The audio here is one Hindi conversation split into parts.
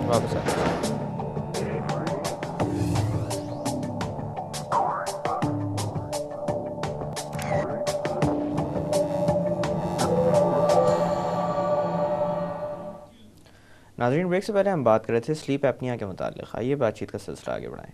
वापस आ गए। नाज़रीन, ब्रेक से पहले हम बात कर रहे थे स्लीप एपनिया के मुतालिक। आइए बातचीत का सिलसिला आगे बढ़ाएं।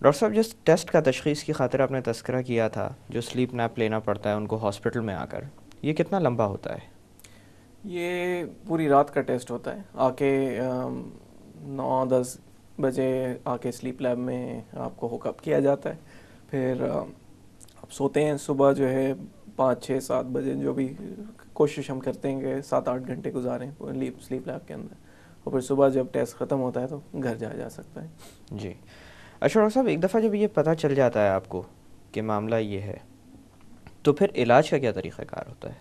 डॉक्टर साहब, जिस टेस्ट का तशख़ीस की खातिर आपने तस्करा किया था, जो स्लीप नैप लेना पड़ता है उनको हॉस्पिटल में आकर, ये कितना लंबा होता है? ये पूरी रात का टेस्ट होता है। आके 9-10 बजे आके स्लीप लैब में आपको हुकअप किया जाता है। फिर आप सोते हैं। सुबह जो है 5-6-7 बजे, जो भी कोशिश हम करते हैं कि 7-8 घंटे गुजारें स्लीप लैब के अंदर, और फिर सुबह जब टेस्ट ख़त्म होता है तो घर जाया जा सकता है। जी। अच्छा डॉक्टर साहब, एक दफ़ा जब ये पता चल जाता है आपको कि मामला ये है, तो फिर इलाज का क्या तरीक़ाकार होता है?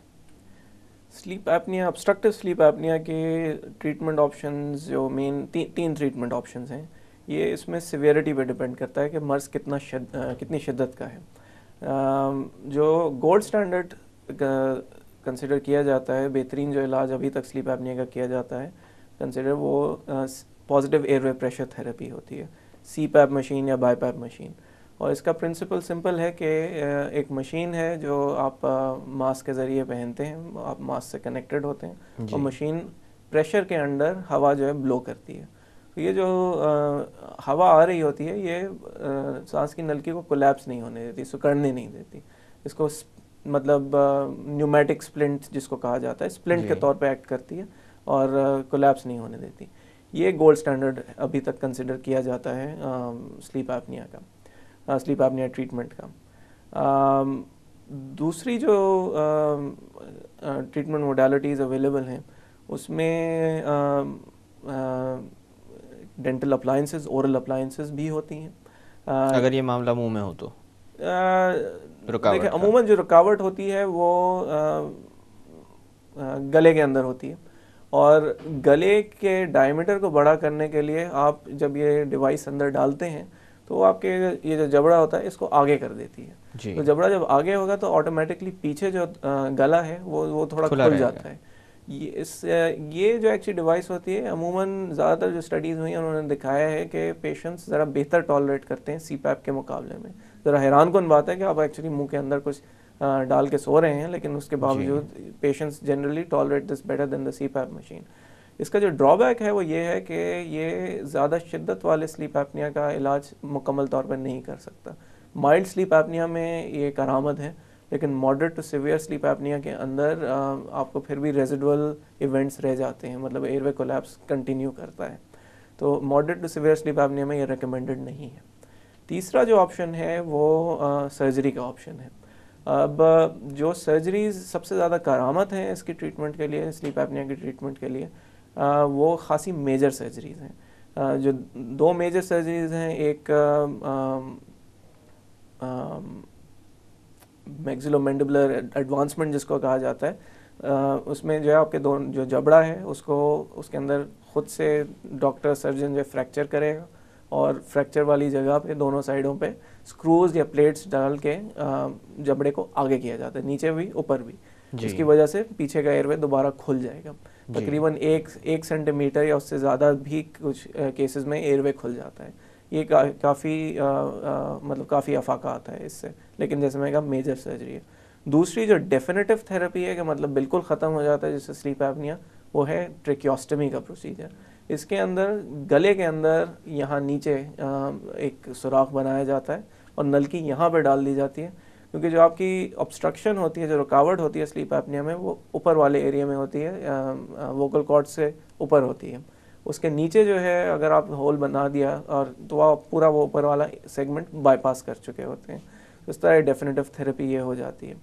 Sleep apnoea, obstructive sleep apnea के ट्रीटमेंट ऑप्शंस जो मेन तीन ट्रीटमेंट ऑप्शंस हैं। ये इसमें सिवियरिटी पे डिपेंड करता है कि मर्ज़ कितनी शिद्दत का है। जो गोल्ड स्टैंडर्ड कंसिडर किया जाता है, बेहतरीन जो इलाज अभी तक स्लीप एपनिया का किया जाता है कंसिडर, वो पॉजिटिव एयरवे प्रेशर थेरेपी होती है, CPAP मशीन या BiPAP मशीन। और इसका प्रिंसिपल सिंपल है कि एक मशीन है जो आप मास्क के ज़रिए पहनते हैं, आप मास्क से कनेक्टेड होते हैं, और मशीन प्रेशर के अंडर हवा जो है ब्लो करती है। तो ये जो हवा आ रही होती है, ये सांस की नलकी को कोलैप्स नहीं होने देती, सिकुड़ने नहीं देती। इसको मतलब न्यूमेटिक स्प्लिंट जिसको कहा जाता है, स्प्लिंट के तौर पे एक्ट करती है और कोलैप्स नहीं होने देती। ये गोल्ड स्टैंडर्ड अभी तक कंसिडर किया जाता है स्लीप एपनिया का, स्लीप एपनिया ट्रीटमेंट का। दूसरी जो ट्रीटमेंट मोडालिटीज़ अवेलेबल हैं, उसमें डेंटल अप्लायंसेस, ओरल अप्लायंसेस भी होती हैं। अगर ये मामला मुंह में हो तो देखिए, अमूमन जो रुकावट होती है वो गले के अंदर होती है, और गले के डायमीटर को बड़ा करने के लिए आप जब ये डिवाइस अंदर डालते हैं तो आपके ये जो जबड़ा होता है इसको आगे कर देती है। तो जबड़ा जब आगे होगा तो ऑटोमेटिकली पीछे जो गला है वो थोड़ा खुल जाता है। ये जो एक्चुअली डिवाइस होती है, अमूमन ज़्यादातर जो स्टडीज़ हुई हैं उन्होंने दिखाया है कि पेशेंट्स ज़रा बेहतर टॉलरेट करते हैं CPAP के मुकाबले में। ज़रा हैरानकुन बात है कि आप एक्चुअली मुंह के अंदर कुछ डाल के सो रहे हैं, लेकिन उसके बावजूद patients generally tolerate this better than the CPAP machine. इसका जो ड्रॉबैक है वो ये है कि ये ज़्यादा शिद्दत वाले स्लीप एपनिया का इलाज मुकम्मल तौर पर नहीं कर सकता। माइल्ड स्लीप एपनिया में ये करामत है, लेकिन moderate to severe sleep apnea के अंदर आपको फिर भी रेजिडुअल इवेंट्स रह जाते हैं, मतलब एयरवे कोलैप्स कंटिन्यू करता है। तो moderate to severe sleep apnea में ये रिकमेंडेड नहीं है। तीसरा जो ऑप्शन है वो सर्जरी का ऑप्शन है। अब जो सर्जरीज सबसे ज़्यादा करामत हैं इसकी ट्रीटमेंट के लिए, स्लीप एपनिया की ट्रीटमेंट के लिए, वो खासी मेजर सर्जरीज़ हैं। जो 2 मेजर सर्जरीज़ हैं, एक मैक्सिलोमैंडिबुलर एडवांसमेंट जिसको कहा जाता है, उसमें जो है आपके जो जबड़ा है उसको उसके अंदर खुद से डॉक्टर सर्जन जो फ्रैक्चर करेगा, और फ्रैक्चर वाली जगह पे दोनों साइडों पे स्क्रूज या प्लेट्स डाल के जबड़े को आगे किया जाता है, नीचे भी ऊपर भी, जिसकी वजह से पीछे का एयरवे दोबारा खुल जाएगा। तकरीबन 1 सेंटीमीटर या उससे ज़्यादा भी कुछ केसेस में एयरवे खुल जाता है। ये काफ़ी मतलब काफ़ी अफाका आता है इससे, लेकिन जैसे मैंने कहा मेजर सर्जरी है। दूसरी जो डेफिनेटिव थेरेपी है कि मतलब बिल्कुल ख़त्म हो जाता है जैसे स्लीप एपनिया, वो है ट्रेकियोस्टमी का प्रोसीजर। इसके अंदर गले के अंदर यहाँ नीचे एक सुराख बनाया जाता है और नलकी यहाँ पर डाल दी जाती है, क्योंकि जो आपकी ऑब्स्ट्रक्शन होती है, जो रुकावट होती है स्लीप एपनिया में, वो ऊपर वाले एरिया में होती है, वोकल कॉर्ड से ऊपर होती है। उसके नीचे जो है अगर आप होल बना दिया और तो आप पूरा वो ऊपर वाला सेगमेंट बाईपास कर चुके होते हैं। तो इस तरह डेफिनेटिव थेरेपी ये हो जाती है।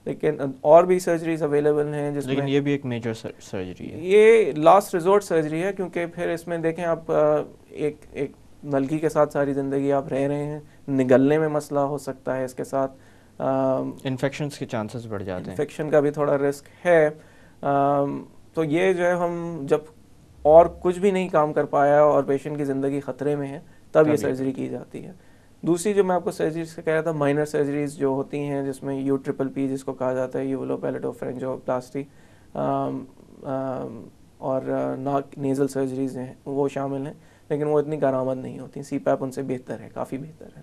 लेकिन और भी सर्जरीज अवेलेबल हैं जिसमें, लेकिन ये भी एक मेजर सर्जरी है, ये लास्ट रिजोर्ट सर्जरी है, क्योंकि फिर इसमें देखें आप एक नलकी के साथ सारी ज़िंदगी आप रह रहे हैं, निगलने में मसला हो सकता है, इसके साथ इन्फेक्शंस के चांसेस बढ़ जाते हैं, इन्फेक्शन का भी थोड़ा रिस्क है। तो ये जो है हम जब और कुछ भी नहीं काम कर पाया और पेशेंट की ज़िंदगी ख़तरे में है, तब ये सर्जरी की जाती है। दूसरी जो मैं आपको सर्जरीज का कह रहा था, माइनर सर्जरीज जो होती हैं जिसमें UPPP जिसको कहा जाता है, यूवुलोपैलेटोफैरिंजियोप्लास्टी, और नाक नेज़ल सर्जरीज हैं वो शामिल हैं, लेकिन वो इतनी कारामद नहीं होती। CPAP उनसे बेहतर है, काफ़ी बेहतर है।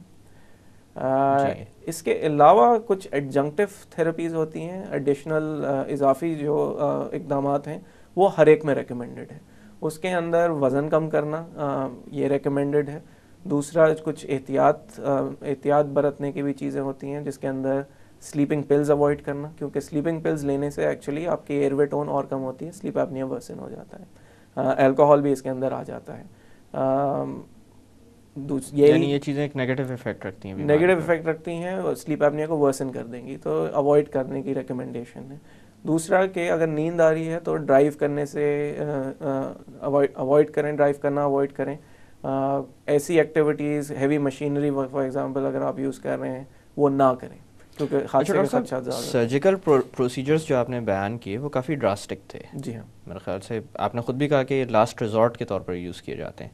इसके अलावा कुछ एडजंक्टिव थेरेपीज़ होती हैं, एडिशनल इजाफी जो इक़दामात हैं, वो हर एक में रेकमेंडेड है। उसके अंदर वज़न कम करना ये रेकमेंडेड है। दूसरा कुछ एहतियात बरतने की भी चीज़ें होती हैं, जिसके अंदर स्लीपिंग पिल्स अवॉइड करना, क्योंकि स्लीपिंग पिल्स लेने से एक्चुअली आपकी एयरवे टोन और कम होती है, स्लीप एपनिया वर्सन हो जाता है। अल्कोहल भी इसके अंदर आ जाता है। यानी ये चीज़ें एक नेगेटिव इफेक्ट रखती हैं, नेगेटिव इफेक्ट रखती हैं और स्लीप एपनिया को वर्सन कर देंगी, तो अवॉइड करने की रिकमेंडेशन है। दूसरा कि अगर नींद आ रही है तो ड्राइव करने से अवॉइड करें, ड्राइव करना अवॉइड करें। ऐसी activities, heavy machinery for example अगर आप यूज़ कर रहे हैं वो ना करें, क्योंकि हादसे का खदशा ज़्यादा। सर्जिकल प्रोसीजर्स जो आपने बयान किए वो काफ़ी ड्रास्टिक थे। जी हाँ, मेरे ख्याल से आपने ख़ुद भी कहा कि लास्ट रिजॉर्ट के तौर पर यूज़ किए जाते हैं।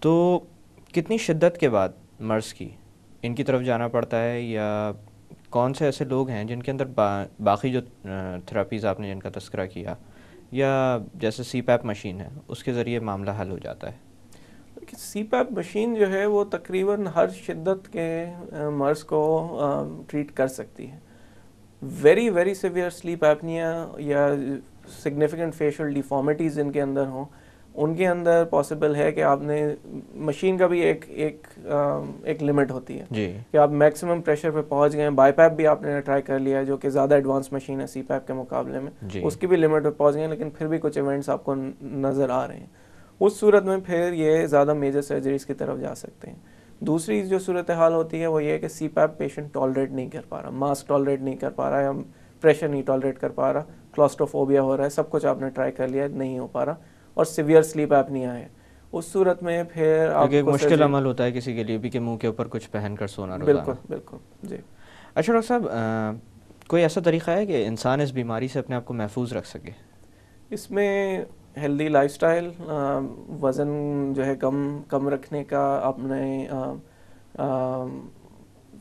तो कितनी शिद्दत के बाद मर्ज़ की इनकी तरफ जाना पड़ता है, या कौन से ऐसे लोग हैं जिनके अंदर बाकी जो थेरापीज़ आपने जिनका तस्करा किया, या जैसे CPAP मशीन है उसके ज़रिए मामला हल हो जाता है? CPAP मशीन जो है वो तकरीबन हर शिद्दत के मर्ज़ को ट्रीट कर सकती है। Very very severe sleep apnoea या सिग्निफिकेंट फेशियल डिफॉर्मिटीज़ जिनके अंदर हों, उनके अंदर पॉसिबल है कि आपने मशीन का भी एक लिमिट होती है जी, कि आप मैक्सिमम प्रेशर पे पहुंच गए। बाईपैप भी आपने ट्राई कर लिया है, जो कि ज़्यादा एडवांस मशीन है CPAP के मुकाबले में, उसकी भी लिमिट पे पहुंच गए, लेकिन फिर भी कुछ इवेंट्स आपको नज़र आ रहे हैं। उस सूरत में फिर ये ज़्यादा मेजर सर्जरीज़ की तरफ जा सकते हैं। दूसरी जो सूरत हाल होती है वो ये है कि CPAP पेशेंट टॉलरेट नहीं कर पा रहा, मास्क टॉलरेट नहीं कर पा रहा, या प्रेशर नहीं टॉलरेट कर पा रहा, क्लॉस्ट्रोफोबिया हो रहा है, सब कुछ आपने ट्राई कर लिया, नहीं हो पा रहा, और सिवियर स्लीप एपनिया है। उस सूरत में फिर आपको एक मुश्किल अमल होता है किसी के लिए भी कि मुंह के ऊपर कुछ पहन कर सोना रोज़ाना। बिल्कुल बिल्कुल जी। अच्छा डॉक्टर साहब, कोई ऐसा तरीक़ा है कि इंसान इस बीमारी से अपने आप को महफूज रख सके? इसमें हेल्दी लाइफस्टाइल, वज़न जो है कम रखने का, अपने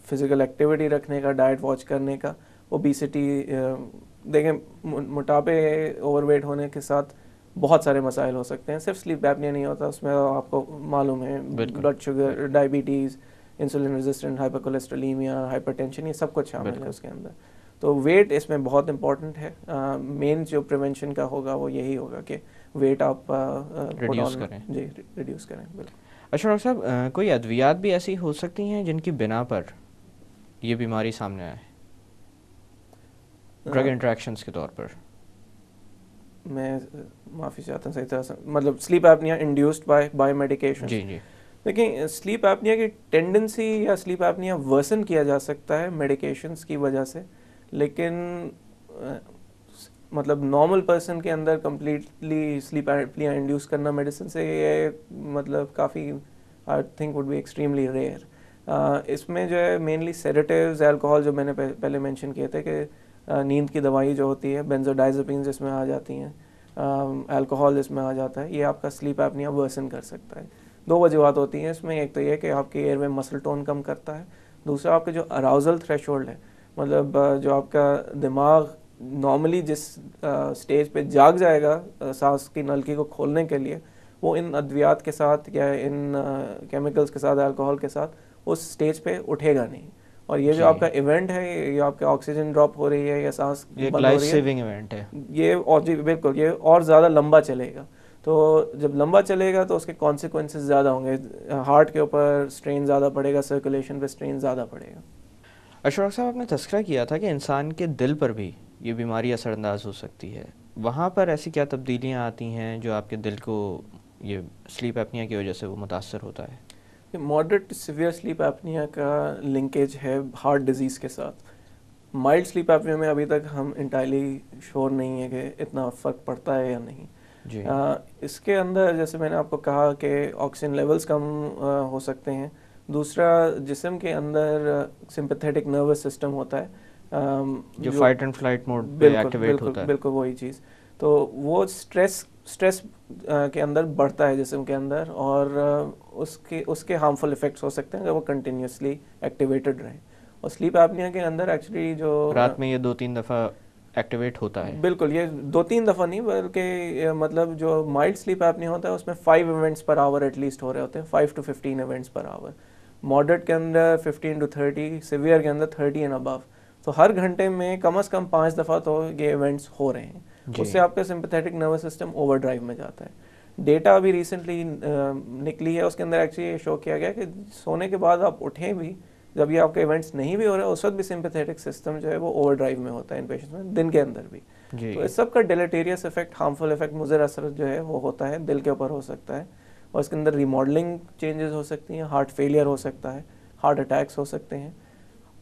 फ़िज़िकल एक्टिविटी रखने का, डाइट वॉच करने का, ओबेसिटी, देखें मोटापे ओवरवेट होने के साथ बहुत सारे मसाइल हो सकते हैं, सिर्फ स्लीप एपनिया नहीं होता, उसमें आपको मालूम है blood sugar, diabetes, insulin resistant hypercholesterolemia, hypertension, ये सब कुछ शामिल है उसके अंदर। तो वेट इसमें बहुत इंपॉर्टेंट है। मेन जो प्रिवेंशन का होगा वो यही होगा कि वेट आप रिड्यूस करें। जी, रिड्यूस करें, बिल्कुल। अच्छा डॉक्टर साहब, कोई अद्वियात भी ऐसी हो सकती हैं जिनकी बिना पर ये बीमारी सामने आए, ड्रग इंटरेक्शंस के तौर पर? मैं माफ़ी चाहता हूँ, सही तरह से मतलब sleep apnea induced by medication. जी जी। देखिए, स्लीप एपनिया की टेंडेंसी या स्लीप एपनिया वर्सन किया जा सकता है मेडिकेशंस की वजह से, लेकिन मतलब नॉर्मल पर्सन के अंदर कम्प्लीटली स्लीप एपनिया इंड्यूस करना मेडिसिन से, ये मतलब काफ़ी I think would be extremely rare. इसमें जो है मेनली सेडेटिव्स, अल्कोहल जो मैंने पहले मेंशन किए थे कि नींद की दवाई जो होती है, बेंजोडाइज़ेपिन्स इसमें आ जाती हैं, अल्कोहल इसमें आ जाता है, ये आपका स्लीप एपनिया वर्सन कर सकता है। दो वजूहत होती हैं इसमें, एक तो ये कि आपके एयर में मसल टोन कम करता है, दूसरा आपके जो अराउजल थ्रेशोल्ड है, मतलब जो आपका दिमाग नॉर्मली जिस स्टेज पे जाग जाएगा सांस की नलकी को खोलने के लिए, वो इन अद्वियात के साथ या इन केमिकल्स के साथ, अल्कोहल के साथ उस स्टेज पे उठेगा नहीं। और ये जो आपका इवेंट है, ये आपका ऑक्सीजन ड्रॉप हो रही है या सांस बंद हो रही है, लाइफ सेविंग इवेंट है ये, और जी बिल्कुल, ये और ज़्यादा लंबा चलेगा। तो जब लंबा चलेगा तो उसके कॉन्सिक्वेंसेस ज़्यादा होंगे, हार्ट के ऊपर स्ट्रेन ज़्यादा पड़ेगा, सर्कुलेशन पे स्ट्रेन ज़्यादा पड़ेगा। अशरफ साहब, आपने तस्करा किया था कि इंसान के दिल पर भी ये बीमारी असरअंदाज हो सकती है, वहाँ पर ऐसी क्या तब्दीलियाँ आती हैं जो आपके दिल को ये स्लीप एपनिया की वजह से वो मुतासर होता है? मॉडरेट सिवियर स्लीप एपनिया का लिंकेज है हार्ट डिजीज़ के साथ। माइल्ड स्लीप एपनिया में अभी तक हम इंटायरली श्योर नहीं है कि इतना फ़र्क पड़ता है या नहीं जी। इसके अंदर जैसे मैंने आपको कहा कि ऑक्सीजन लेवल्स कम हो सकते हैं। दूसरा, जिस्म के अंदर सिंपैथेटिक नर्वस सिस्टम होता है, जो फाइट एंड फ्लाइट मोड पे एक्टिवेट होता है। बिल्कुल वही चीज़। तो वो स्ट्रेस के अंदर बढ़ता है जिस्म के अंदर, और उसके हार्मफुल इफेक्ट्स हो सकते हैं अगर वो कंटिन्यूसली एक्टिवेटेड रहे। और स्लीप एपनिया के अंदर एक्चुअली जो रात में ये 2-3 दफ़ा एक्टिवेट होता है? बिल्कुल, ये 2-3 दफ़ा नहीं बल्कि मतलब जो माइल्ड स्लीप एपनिया होता है उसमें 5 इवेंट्स पर आवर एटलीस्ट हो रहे होते हैं, 5 to 15 events per hour. Moderate के अंदर 15 to 30, सीवियर के अंदर 30 एंड अबव। तो हर घंटे में कम से कम 5 दफ़ा तो ये इवेंट्स हो रहे हैं। उससे आपका सिंपैथेटिक नर्वस सिस्टम ओवरड्राइव में जाता है। डेटा अभी रिसेंटली निकली है, उसके अंदर एक्चुअली ये शो किया गया कि सोने के बाद आप उठें भी, जब ये आपके इवेंट्स नहीं भी हो रहे उस वक्त भी सिंपैथेटिक सिस्टम जो है वो ओवरड्राइव में होता है इन पेशेंट्स में, दिन के अंदर भी। तो इस सब का डिलेटेरियस इफेक्ट, हार्मफुल इफेक्ट, मुज़र असर जो है वो होता है, दिल के ऊपर हो सकता है और इसके अंदर रिमॉडलिंग चेंजेस हो सकती हैं, हार्ट फेलियर हो सकता है, हार्ट अटैक्स हो सकते हैं।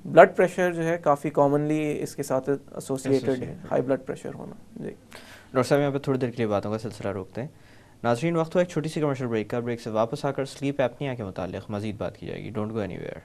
ब्लड प्रेशर जो है काफ़ी कॉमनली इसके साथ एसोसिएटेड है, हाई ब्लड प्रेशर होना। जी डॉक्टर साहब, यहाँ पे थोड़ी देर के लिए बातों का सिलसिला रोकते हैं। नाज़रीन, वक्त हुआ एक छोटी सी कमर्शियल ब्रेक का। ब्रेक से वापस आकर स्लीप एपनिया के मुताल्लिक मज़ीद बात की जाएगी। Don't go anywhere.